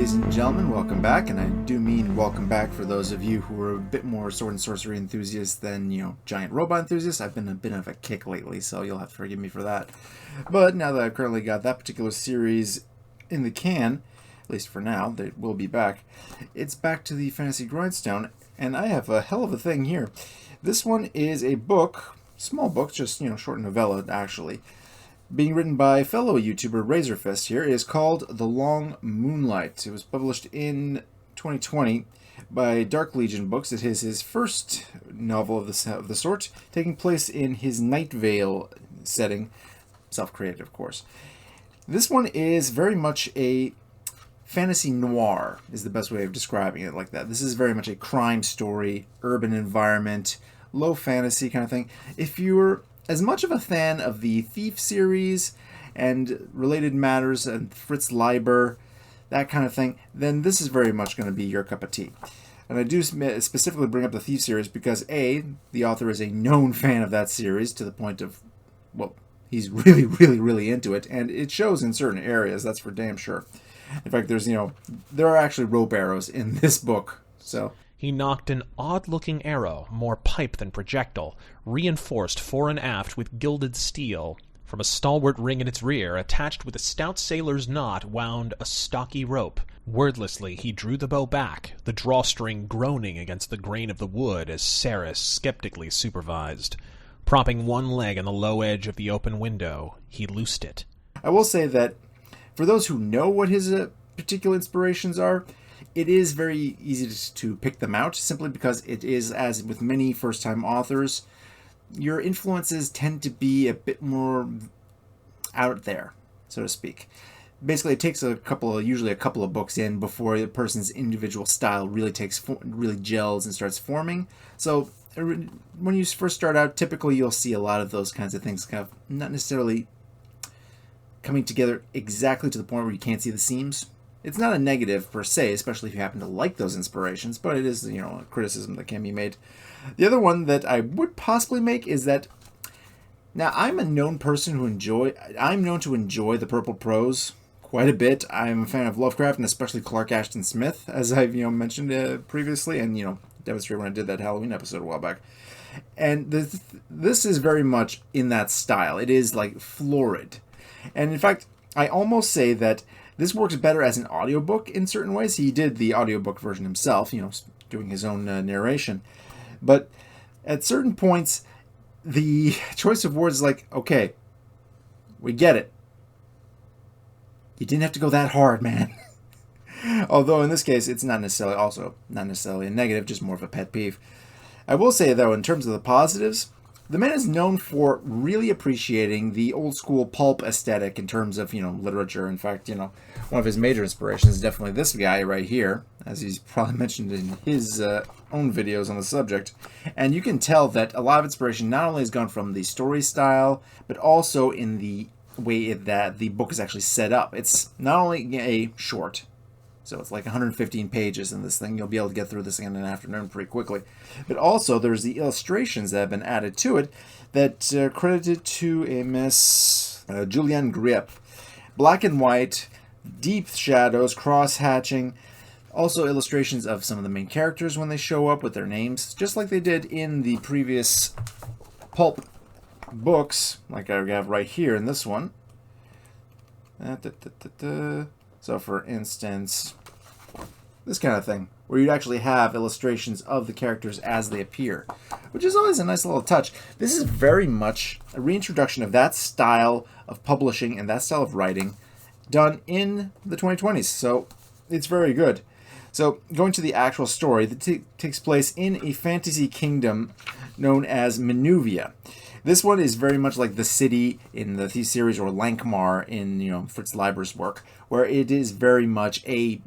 ladies and gentlemen, welcome back, and I do mean welcome back for those of you who are a bit more sword and sorcery enthusiasts than, giant robot enthusiasts. I've been a bit of a kick lately, so you'll have to forgive me for that. But now that I've currently got that particular series in the can, at least for now, they will be back, it's back to the Fantasy Grindstone, and I have a hell of a thing here. This one is a book, small book, just, short novella, actually, being written by fellow YouTuber Razorfist here. It is called The Long Moonlight. It was published in 2020 by Dark Legion Books. It is his first novel of the sort, taking place in his Night Vale setting, self-created, of course. This one is very much a fantasy noir, is the best way of describing it like that. This is very much a crime story, urban environment, low fantasy kind of thing. If you're as much of a fan of the Thieves series and related matters and Fritz Leiber, that kind of thing, then this is very much going to be your cup of tea. And I do specifically bring up the Thieves series because A, the author is a known fan of that series to the point of, well, he's really, really, really into it, and it shows in certain areas, that's for damn sure. In fact, there are actually rope arrows in this book, so... He knocked an odd-looking arrow, more pipe than projectile, reinforced fore and aft with gilded steel. From a stalwart ring in its rear, attached with a stout sailor's knot, wound a stocky rope. Wordlessly he drew the bow back, the drawstring groaning against the grain of the wood as Saris skeptically supervised. Propping one leg on the low edge of the open window, he loosed it. I will say that, for those who know what his particular inspirations are, it is very easy to pick them out, simply because it is, as with many first-time authors, your influences tend to be a bit more out there, so to speak. Basically, it takes usually a couple of books in before a person's individual style really gels and starts forming. So when you first start out, typically you'll see a lot of those kinds of things kind of not necessarily coming together exactly to the point where you can't see the seams. It's not a negative per se, especially if you happen to like those inspirations, but it is, a criticism that can be made. The other one that I would possibly make is that, now I'm a known person I'm known to enjoy the purple prose quite a bit. I'm a fan of Lovecraft, and especially Clark Ashton Smith, as I've, mentioned previously, and, demonstrated when I did that Halloween episode a while back. And this is very much in that style. It is, florid. And in fact, I almost say that this works better as an audiobook in certain ways. He did the audiobook version himself, doing his own narration. But at certain points, the choice of words is like, okay, we get it. You didn't have to go that hard, man. Although in this case, it's not necessarily a negative, just more of a pet peeve. I will say, though, in terms of the positives, the man is known for really appreciating the old-school pulp aesthetic in terms of, literature. In fact, one of his major inspirations is definitely this guy right here, as he's probably mentioned in his own videos on the subject. And you can tell that a lot of inspiration not only has gone from the story style, but also in the way that the book is actually set up. It's not only a short, so it's like 115 pages in this thing. You'll be able to get through this thing in an afternoon pretty quickly. But also, there's the illustrations that have been added to it that credited to a Miss Julianne Grip. Black and white, deep shadows, cross-hatching. Also illustrations of some of the main characters when they show up with their names, just like they did in the previous pulp books, like I have right here in this one. So, for instance, this kind of thing, where you'd actually have illustrations of the characters as they appear, which is always a nice little touch. This is very much a reintroduction of that style of publishing and that style of writing done in the 2020s, so it's very good. So, going to the actual story, that takes place in a fantasy kingdom known as Menuvia. This one is very much like the city in the Thieves series, or Lankmar in, Fritz Leiber's work, where it is very much a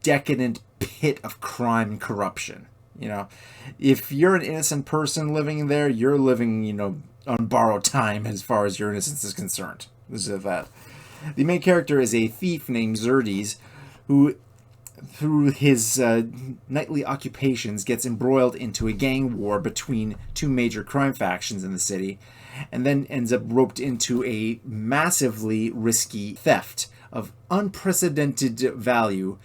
decadent pit of crime and corruption. If you're an innocent person living there, you're living, on borrowed time as far as your innocence is concerned. This is that. The main character is a thief named Xerdes, who, through his nightly occupations, gets embroiled into a gang war between two major crime factions in the city, and then ends up roped into a massively risky theft of unprecedented value.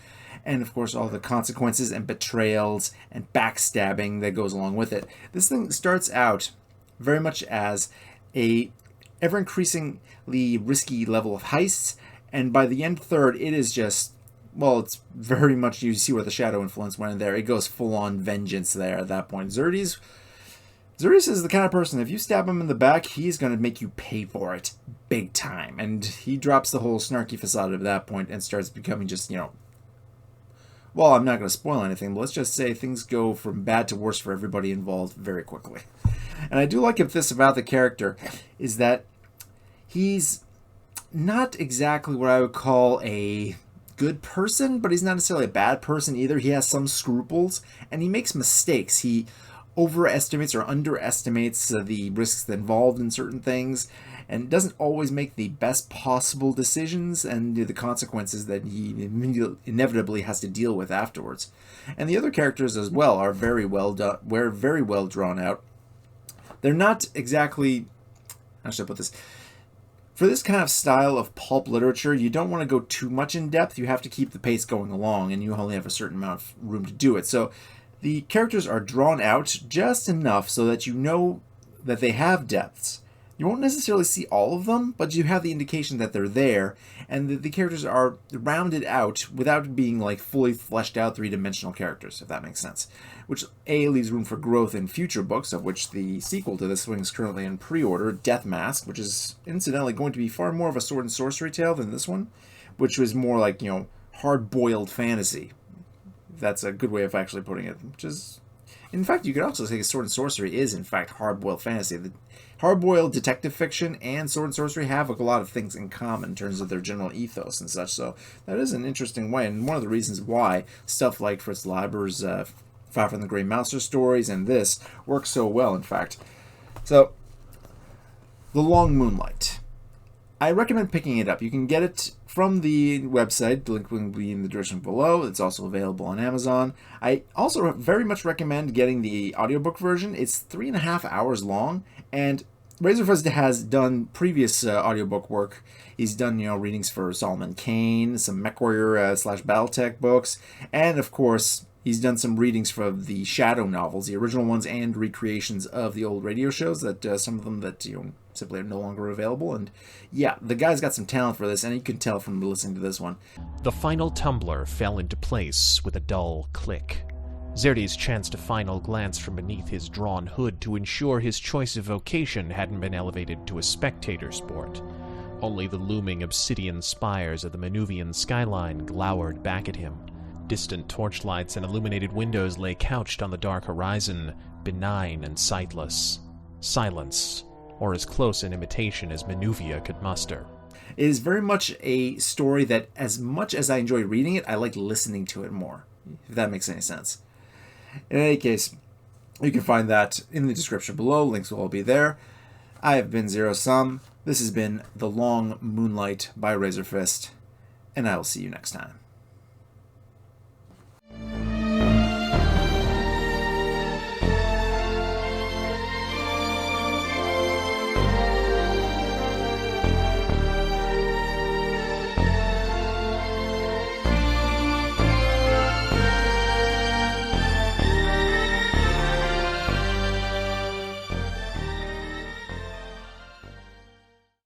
And of course, all the consequences and betrayals and backstabbing that goes along with it. This thing starts out very much as a ever-increasingly risky level of heists, and by the end third, it is just, well, it's very much, you see where the shadow influence went in there. It goes full-on vengeance there at that point. Xerxes is the kind of person, if you stab him in the back, he's going to make you pay for it big time. And he drops the whole snarky facade at that point and starts becoming just, well, I'm not going to spoil anything, but let's just say things go from bad to worse for everybody involved very quickly. And I do like this about the character, is that he's not exactly what I would call a good person, but he's not necessarily a bad person either. He has some scruples, and he makes mistakes. He overestimates or underestimates the risks involved in certain things, and doesn't always make the best possible decisions and the consequences that he inevitably has to deal with afterwards. And the other characters as well are very well done, very well drawn out. They're not exactly, how should I put this? For this kind of style of pulp literature, you don't want to go too much in depth. You have to keep the pace going along, and you only have a certain amount of room to do it. So the characters are drawn out just enough so that you know that they have depths. You won't necessarily see all of them, but you have the indication that they're there, and the characters are rounded out without being like fully fleshed out three-dimensional characters, if that makes sense. Which A, leaves room for growth in future books, of which the sequel to this one is currently in pre-order, Death Mask, which is incidentally going to be far more of a sword and sorcery tale than this one, which was more like, hard-boiled fantasy. That's a good way of actually putting it, which is... In fact, you could also say sword and sorcery is, in fact, hard-boiled fantasy. The hard-boiled detective fiction and sword and sorcery have a lot of things in common in terms of their general ethos and such, so that is an interesting way, and one of the reasons why stuff like Fritz Leiber's Far from the Grey Mouser stories and this work so well, in fact. So, The Long Moonlight. I recommend picking it up. You can get it from the website. The link will be in the description below. It's also available on Amazon. I also very much recommend getting the audiobook version. It's 3.5 hours long, and Razorfist has done previous audiobook work. He's done, readings for Solomon Kane, some MechWarrior / Battletech books, and of course, he's done some readings for the Shadow novels, the original ones, and recreations of the old radio shows that some of them that simply are no longer available. And yeah, the guy's got some talent for this, and you can tell from listening to this one. The final tumbler fell into place with a dull click. Xerxes chanced a final glance from beneath his drawn hood to ensure his choice of vocation hadn't been elevated to a spectator sport. Only the looming obsidian spires of the Menuvian skyline glowered back at him. Distant torchlights and illuminated windows lay couched on the dark horizon, benign and sightless. Silence, or as close an imitation as Menuvia could muster. It is very much a story that, as much as I enjoy reading it, I like listening to it more, if that makes any sense. In any case, you can find that in the description below. Links will all be there. I have been Zero Sum. This has been The Long Moonlight by Razorfist, and I will see you next time.